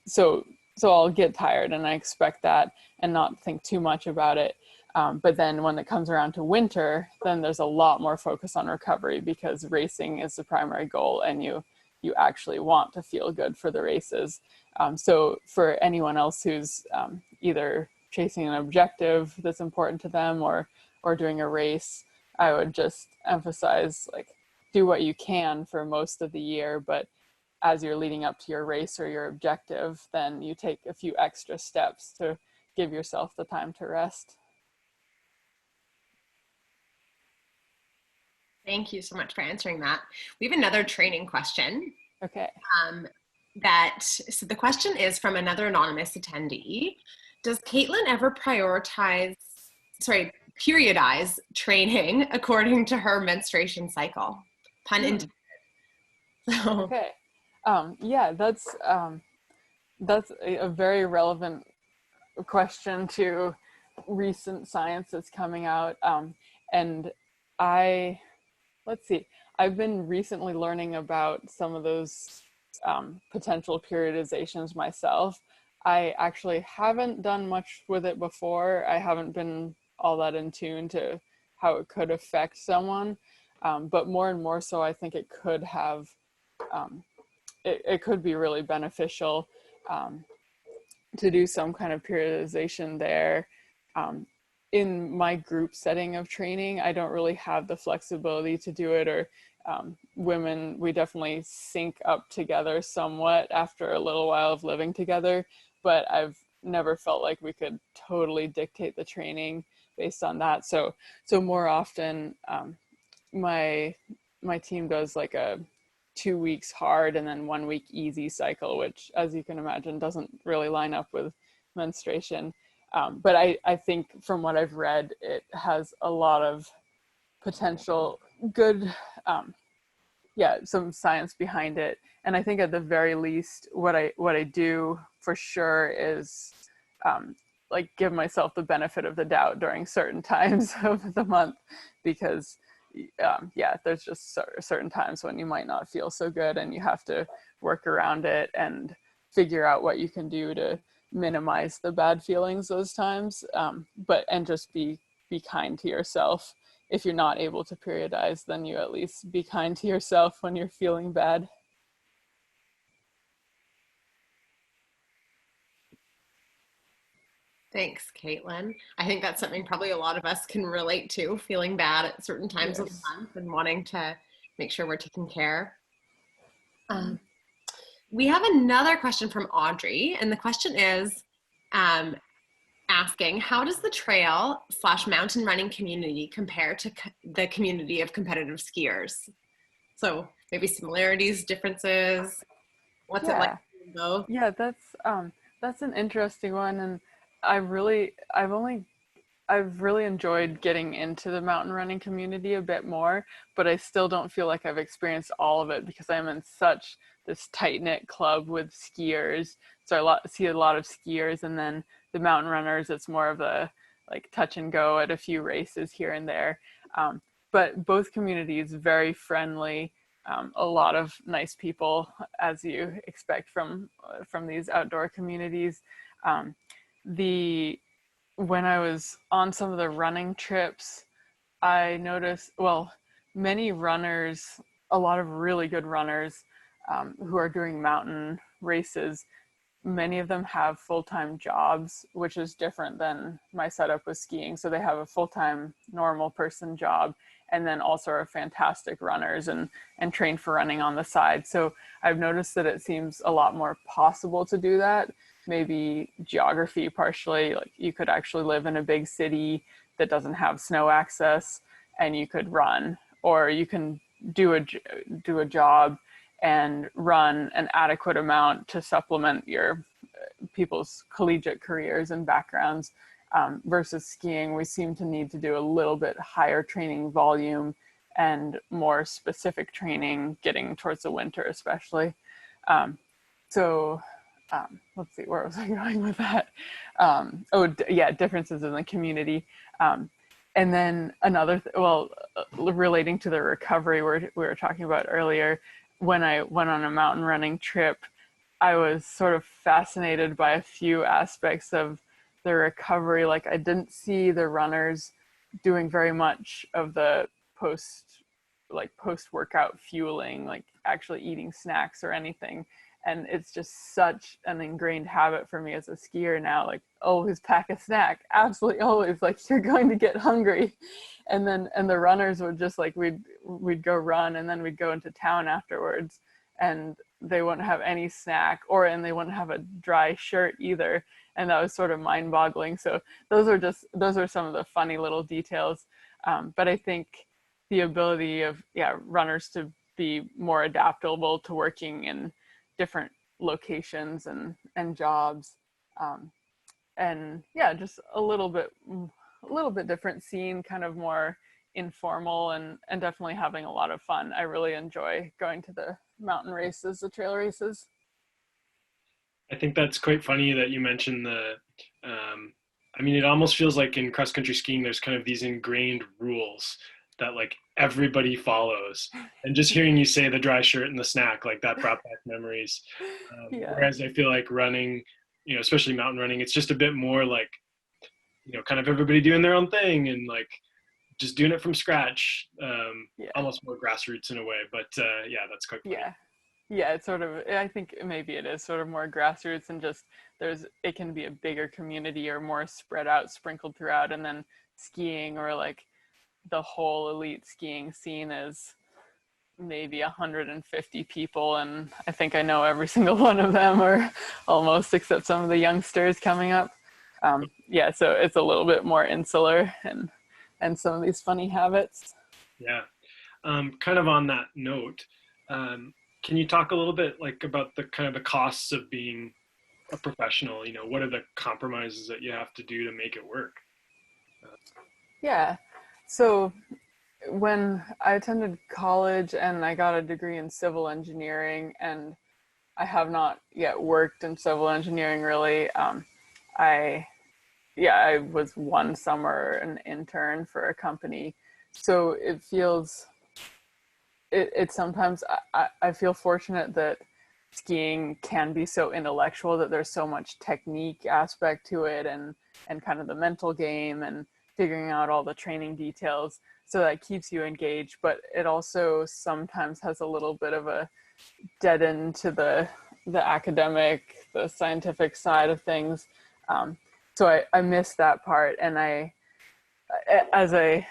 Speaker 1: So I'll get tired, and I expect that and not think too much about it. But then when it comes around to winter, then there's a lot more focus on recovery, because racing is the primary goal, and you actually want to feel good for the races. So for anyone else who's either chasing an objective that's important to them or doing a race, I would just emphasize, like, do what you can for most of the year, but as you're leading up to your race or your objective, then you take a few extra steps to give yourself the time to rest.
Speaker 3: Thank you so much for answering that. We have another training question.
Speaker 1: Okay.
Speaker 3: So the question is from another anonymous attendee. Does Caitlin ever periodize training according to her menstruation cycle? Pun intended. So.
Speaker 1: Okay. That's a very relevant question to recent science that's coming out. And I've been recently learning about some of those potential periodizations myself. I actually haven't done much with it before. I haven't been all that in tune to how it could affect someone. But more and more so, I think it could have, it could be really beneficial to do some kind of periodization there. In my group setting of training, I don't really have the flexibility to do it, or women, we definitely sync up together somewhat after a little while of living together, but I've never felt like we could totally dictate the training based on that. So more often, my team does like a 2 weeks hard and then 1 week easy cycle, which, as you can imagine, doesn't really line up with menstruation. But I think from what I've read, it has a lot of potential good some science behind it. And I think at the very least, what I do for sure is like give myself the benefit of the doubt during certain times of the month, because there's just certain times when you might not feel so good, and you have to work around it and figure out what you can do to minimize the bad feelings those times. And just be kind to yourself. If you're not able to periodize, then you at least be kind to yourself when you're feeling bad.
Speaker 3: Thanks, Caitlin. I think that's something probably a lot of us can relate to, feeling bad at certain times of the
Speaker 1: Yes.
Speaker 3: month and wanting to make sure we're taking care. We have another question from Audrey, and the question is asking, how does the trail/mountain running community compare to the community of competitive skiers? So maybe similarities, differences. What's it like in both?
Speaker 1: Yeah, that's an interesting one, and I've really enjoyed getting into the mountain running community a bit more, but I still don't feel like I've experienced all of it because I'm in such this tight-knit club with skiers. So I see a lot of skiers, and then the mountain runners, it's more of a like touch and go at a few races here and there. But both communities very friendly, a lot of nice people, as you expect from these outdoor communities. When I was on some of the running trips, I noticed, well, many runners, a lot of really good runners who are doing mountain races, many of them have full-time jobs, which is different than my setup with skiing. So they have a full-time normal person job, and then also are fantastic runners and train for running on the side. So I've noticed that it seems a lot more possible to do that. Maybe geography partially, like you could actually live in a big city that doesn't have snow access and you could run, or you can do a job and run an adequate amount to supplement your people's collegiate careers and backgrounds. Versus skiing, we seem to need to do a little bit higher training volume and more specific training getting towards the winter, especially. Let's see, where was I going with that? Differences in the community. And then relating to the recovery we were talking about earlier, when I went on a mountain running trip, I was sort of fascinated by a few aspects of the recovery. Like I didn't see the runners doing very much of the post-workout fueling, like actually eating snacks or anything. And it's just such an ingrained habit for me as a skier now, like always pack a snack, absolutely always, like you're going to get hungry. And the runners would just like, we'd go run and then we'd go into town afterwards and they wouldn't have any snack, and they wouldn't have a dry shirt either. And that was sort of mind boggling. So those are some of the funny little details. But I think the ability of runners to be more adaptable to working in different locations and jobs, just a little bit different scene, kind of more informal, and definitely having a lot of fun. I really enjoy going to the mountain races, the trail races.
Speaker 2: I think that's quite funny that you mentioned it almost feels like in cross country skiing there's kind of these ingrained rules that like everybody follows, and just hearing you say the dry shirt and the snack, like that brought back memories. Whereas I feel like running, especially mountain running, it's just a bit more like, kind of everybody doing their own thing and like just doing it from scratch, almost more grassroots in a way. But that's quite funny.
Speaker 1: It's sort of, I think maybe it is sort of more grassroots, and just it can be a bigger community or more spread out, sprinkled throughout. And then skiing, or like the whole elite skiing scene, is maybe 150 people, and I think I know every single one of them, or almost, except some of the youngsters coming up. So it's a little bit more insular, and some of these funny habits.
Speaker 2: Kind of on that note, can you talk a little bit like about the kind of the costs of being a professional? What are the compromises that you have to do to make it work?
Speaker 1: So when I attended college and I got a degree in civil engineering, and I have not yet worked in civil engineering really. I I was one summer an intern for a company, so it feels it sometimes I feel fortunate that skiing can be so intellectual, that there's so much technique aspect to it, and kind of the mental game and figuring out all the training details, so that keeps you engaged, but it also sometimes has a little bit of a dead end to the academic, the scientific side of things. So I miss that part, and as I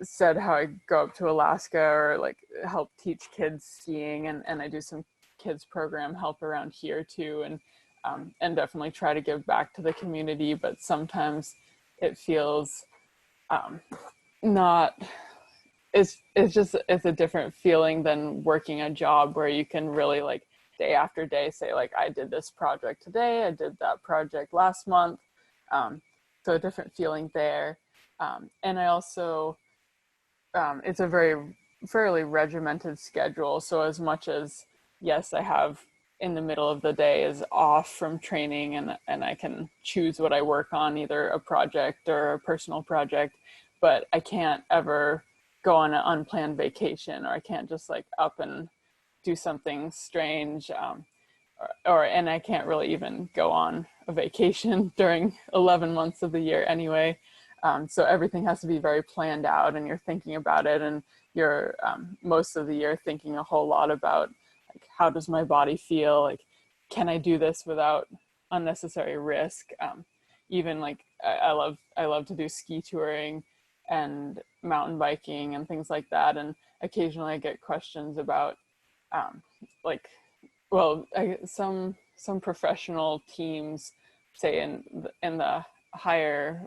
Speaker 1: said, how I go up to Alaska or like help teach kids skiing, and I do some kids program help around here too, and definitely try to give back to the community. But sometimes it feels not. It's a different feeling than working a job where you can really like day after day say like I did this project today, I did that project last month. So a different feeling there. And I also it's a fairly regimented schedule. So as much as yes, I have in the middle of the day is off from training, and I can choose what I work on, either a project or a personal project, but I can't ever go on an unplanned vacation, or I can't just like up and do something strange. And I can't really even go on a vacation during 11 months of the year anyway. So everything has to be very planned out, and you're thinking about it, and you're most of the year thinking a whole lot about like, how does my body feel? Like, can I do this without unnecessary risk? Even like I love to do ski touring and mountain biking and things like that, and occasionally I get questions about um, like some professional teams say in the higher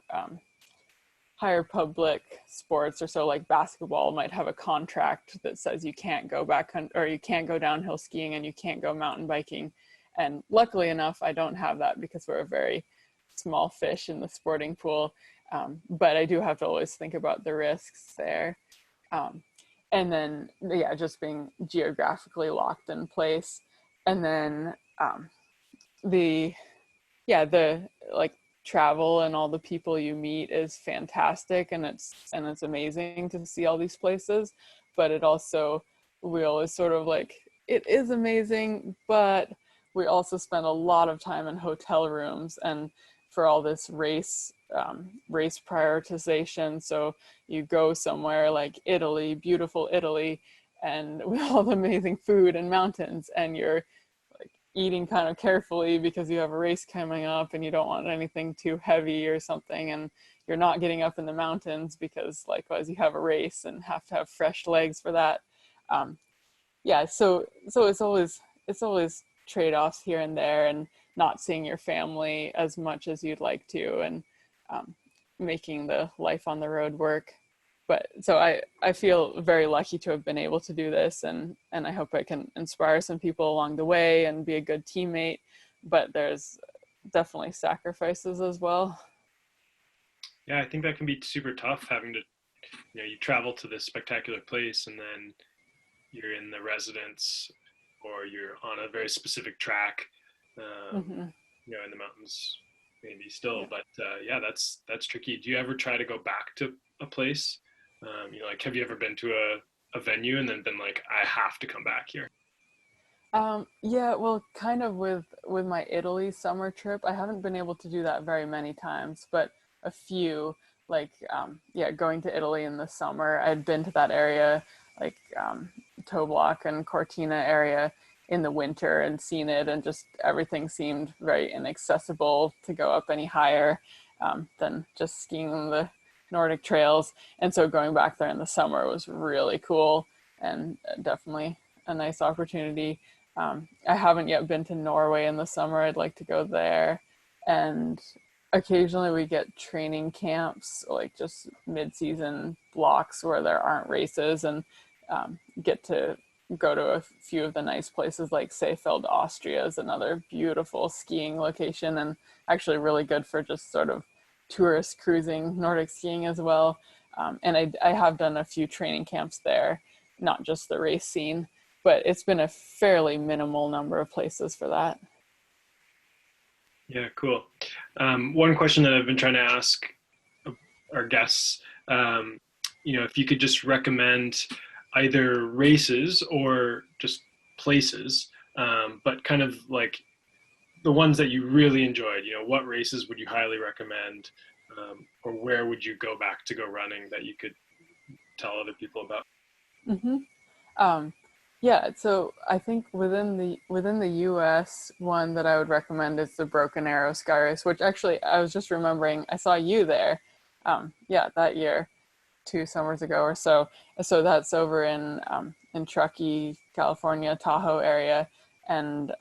Speaker 1: higher public sports, or so like basketball might have a contract that says you can't go or you can't go downhill skiing and you can't go mountain biking. And luckily enough, I don't have that because we're a very small fish in the sporting pool. But I do have to always think about the risks there. And then, yeah, just being geographically locked in place. And then the the like travel and all the people you meet is fantastic, and it's amazing to see all these places, but it also, we always sort of like, it is amazing, but we also spend a lot of time in hotel rooms, and for all this race prioritization. So you go somewhere like Italy, beautiful Italy, and with all the amazing food and mountains, and you're eating kind of carefully because you have a race coming up and you don't want anything too heavy or something, and you're not getting up in the mountains because likewise you have a race and have to have fresh legs for that. So it's always trade-offs here and there, and not seeing your family as much as you'd like to, and making the life on the road work. But so I feel very lucky to have been able to do this, and I hope I can inspire some people along the way and be a good teammate, but there's definitely sacrifices as well.
Speaker 2: Yeah, I think that can be super tough, having to, you travel to this spectacular place and then you're in the residence, or you're on a very specific track,
Speaker 1: Mm-hmm.
Speaker 2: in the mountains maybe still. Yeah. But yeah, that's tricky. Do you ever try to go back to a place? Like, have you ever been to a venue and then been like, I have to come back here?
Speaker 1: Yeah, well, kind of with my Italy summer trip, I haven't been able to do that very many times, but a few, like, going to Italy in the summer. I'd been to that area, like Toblach and Cortina area in the winter, and seen it, and just everything seemed very inaccessible to go up any higher than just skiing on the Nordic trails. And so going back there in the summer was really cool, and definitely a nice opportunity. I haven't yet been to Norway in the summer. I'd like to go there. And occasionally we get training camps, like just mid-season blocks where there aren't races, and get to go to a few of the nice places, like Seefeld, Austria is another beautiful skiing location, and actually really good for just sort of tourist cruising Nordic skiing as well. And I have done a few training camps there, not just the race scene, but it's been a fairly minimal number of places for that.
Speaker 2: Yeah, cool. One question that I've been trying to ask our guests, if you could just recommend either races or just places, but kind of like the ones that you really enjoyed, what races would you highly recommend, or where would you go back to go running that you could tell other people about?
Speaker 1: Mm-hmm. Yeah, so I think within the US, one that I would recommend is the Broken Arrow Sky Race, which actually I was just remembering I saw you there, that year, 2 summers ago or so. So that's over in Truckee, California, Tahoe area, and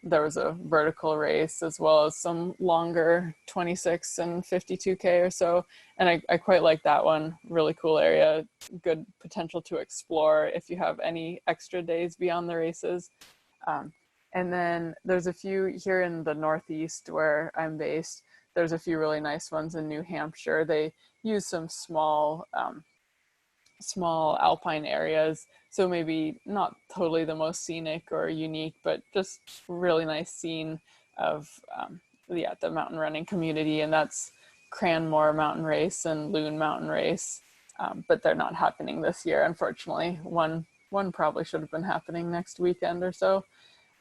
Speaker 1: there was a vertical race as well as some longer 26 and 52K or so, and I quite like that one. Really cool area, good potential to explore if you have any extra days beyond the races. And then there's a few here in the Northeast where I'm based. There's a few really nice ones in New Hampshire. They use some small alpine areas, so maybe not totally the most scenic or unique, but just really nice scene of the mountain running community. And that's Cranmore Mountain Race and Loon Mountain Race, but they're not happening this year, unfortunately. One probably should have been happening next weekend or so.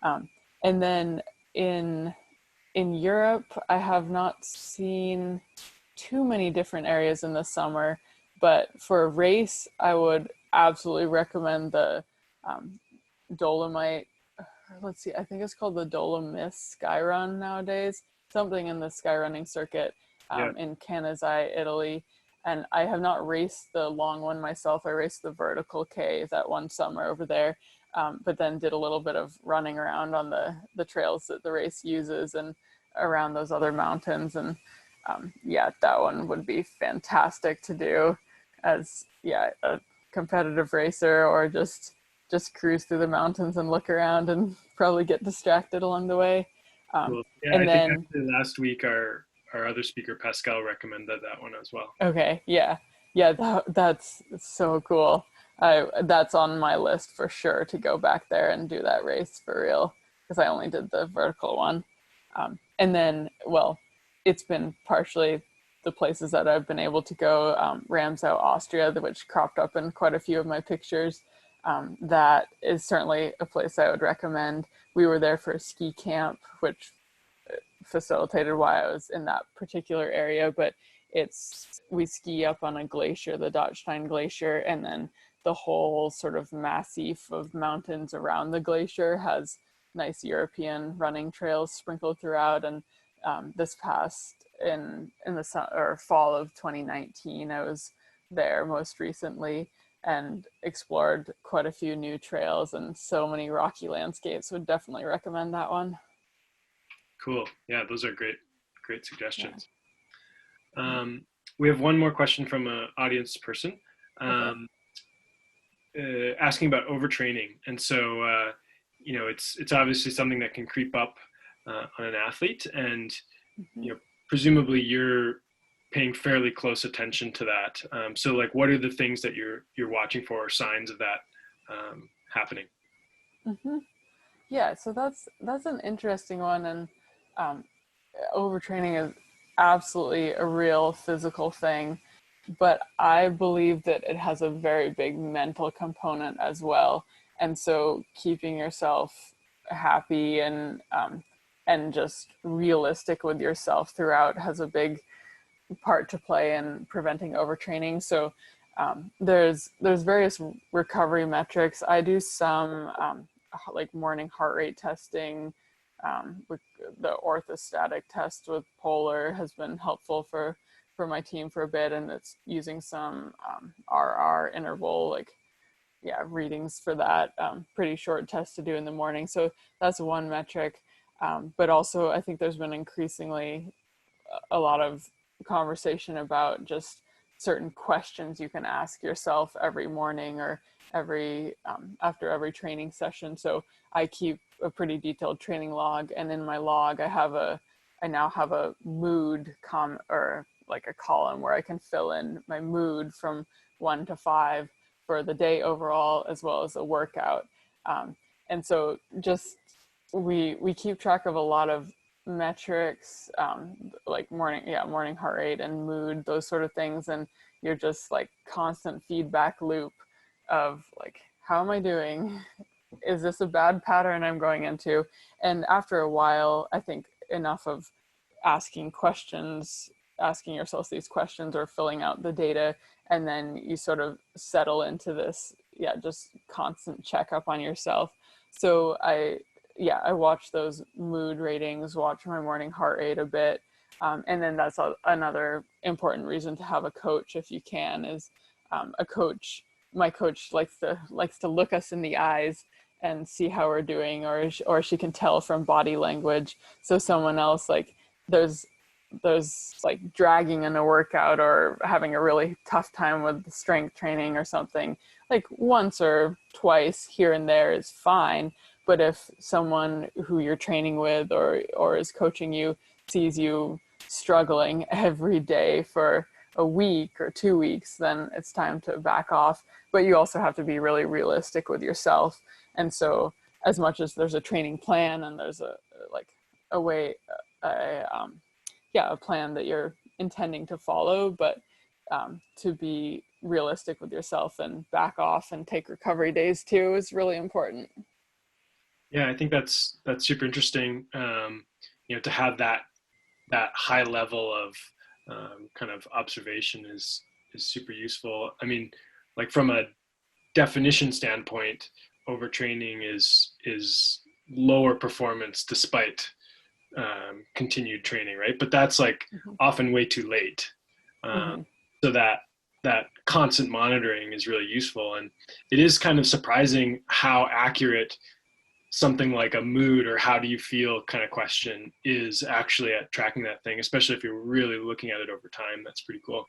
Speaker 1: And then in Europe, I have not seen too many different areas in the summer, but for a race, I would absolutely recommend the Dolomite. Let's see, I think it's called the Dolomites Skyrun nowadays, something in the skyrunning circuit in Canazai, Italy. And I have not raced the long one myself. I raced the vertical K that one summer over there, but then did a little bit of running around on the trails that the race uses and around those other mountains. And that one would be fantastic to do as a competitive racer, or just cruise through the mountains and look around and probably get distracted along the way.
Speaker 2: Cool. Yeah, and I think actually last week our other speaker Pascal recommended that one as well.
Speaker 1: Okay, that's so cool. That's on my list for sure to go back there and do that race for real, because I only did the vertical one. And then, well, it's been partially the places that I've been able to go. Ramsau, Austria, which cropped up in quite a few of my pictures. That is certainly a place I would recommend. We were there for a ski camp, which facilitated why I was in that particular area, but we ski up on a glacier, the Dachstein Glacier, and then the whole sort of massif of mountains around the glacier has nice European running trails sprinkled throughout. And this past in the fall of 2019, I was there most recently and explored quite a few new trails and so many rocky landscapes. Would definitely recommend that one.
Speaker 2: Cool. Yeah, those are great suggestions. Yeah. We have one more question from an audience person asking about overtraining. And so, it's obviously something that can creep up on an athlete, and presumably you're paying fairly close attention to that. So like, what are the things that you're watching for, or signs of that happening?
Speaker 1: Mm-hmm. Yeah, so that's an interesting one. And overtraining is absolutely a real physical thing, but I believe that it has a very big mental component as well. And so keeping yourself happy and just realistic with yourself throughout has a big part to play in preventing overtraining. So there's various recovery metrics. I do some like morning heart rate testing. With the orthostatic test with Polar has been helpful for my team for a bit, and it's using some RR interval readings for that. Pretty short test to do in the morning. So that's one metric. But also I think there's been increasingly a lot of conversation about just certain questions you can ask yourself every morning or after every training session. So I keep a pretty detailed training log, and in my log I now have a mood like a column where I can fill in my mood from 1 to 5 for the day overall, as well as a workout. And so just we keep track of a lot of metrics, like morning heart rate and mood, those sort of things. And you're just like constant feedback loop of like, how am I doing? Is this a bad pattern I'm going into? And after a while, I think enough of asking yourself these questions or filling out the data, and then you sort of settle into this, just constant checkup on yourself. So I watch those mood ratings, watch my morning heart rate a bit. And then that's another important reason to have a coach if you can, is my coach likes to look us in the eyes and see how we're doing, or she can tell from body language. So someone else, like there's like dragging in a workout or having a really tough time with strength training or something, like once or twice here and there is fine. But if someone who you're training with or is coaching you sees you struggling every day for a week or 2 weeks, then it's time to back off. But you also have to be really realistic with yourself. And so as much as there's a training plan and there's a plan that you're intending to follow, but to be realistic with yourself and back off and take recovery days too is really important.
Speaker 2: Yeah, I think that's super interesting. To have that high level of kind of observation is super useful. I mean, like from a definition standpoint, overtraining is lower performance despite continued training, right? But that's like often way too late. So that constant monitoring is really useful, and it is kind of surprising how accurate something like a mood or how do you feel kind of question is actually at tracking that thing, especially if you're really looking at it over time. That's pretty cool.